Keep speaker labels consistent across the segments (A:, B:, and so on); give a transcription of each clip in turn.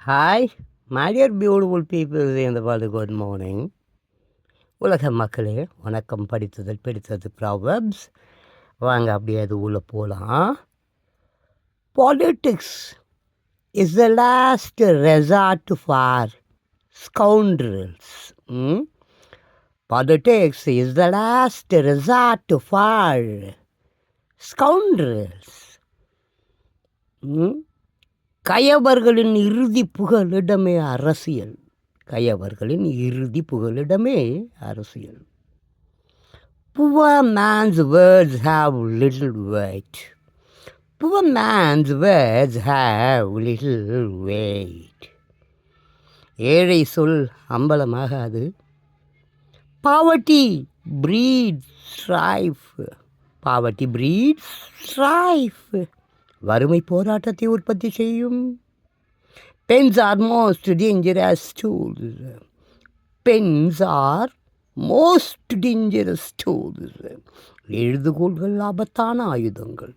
A: Hi, my dear beautiful people in the world, good morning. உலக மக்களே வணக்கம். படித்ததில் பிடித்தது ப்ராவர்ப்ஸ். வாங்க அப்படியே அது உள்ளே போகலாம். Politics is the last resort for scoundrels. Politics is the last resort for scoundrels. கயவர்களின் இறுதி புகலிடமே அரசியல். கயவர்களின் இறுதி புகலிடமே அரசியல். Poor man's words have little weight. Poor man's words have little weight. ஏழை சொல் அம்பலமாகாது. Poverty breeds strife. Poverty breeds strife. வறுமை போராட்டத்தை உற்பத்தி செய்யும். Pens are most dangerous tools. Pens are most dangerous tools. எழுதுகோள்கள் ஆபத்தான ஆயுதங்கள்.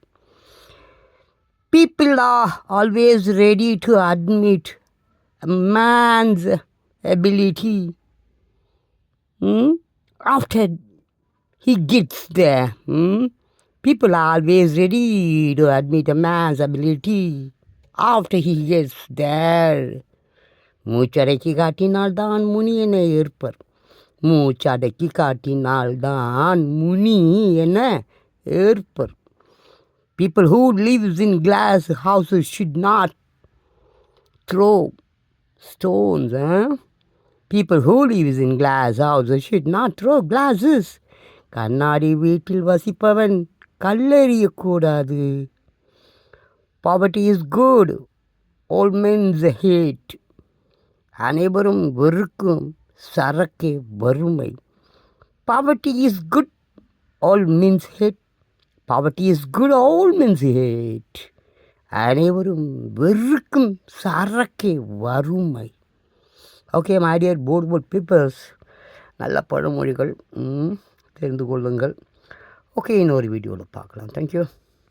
A: People are always ready to admit a man's ability after he gets there. People are always ready to admit a man's ability after he gets there. மூச்சடக்கி காட்டினால்தான் முனி என ஏற்பர். மூச்சடக்கி காட்டினால்தான் முனி என ஏற்பர். People who lives in glass houses should not throw stones. People who lives in glass houses should not throw glasses. கண்ணாடி வீட்டில் வசிப்பவன் கல்லெறியக்கூடாது. Poverty is good. All men's hate. அனைவரும் வெறுக்கும் சரக்கே வறுமை. Poverty is good. All men's hate. Poverty is good. All men's hate. அனைவரும் வெறுக்கும் சரக்கே வறுமை. Okay my dear beautiful peoples, நல்ல பழமொழிகள் தெரிந்து கொள்ளுங்கள். ஓகே, இன்னொரு வீடியோவில் பார்க்கலாம். தேங்க்யூ.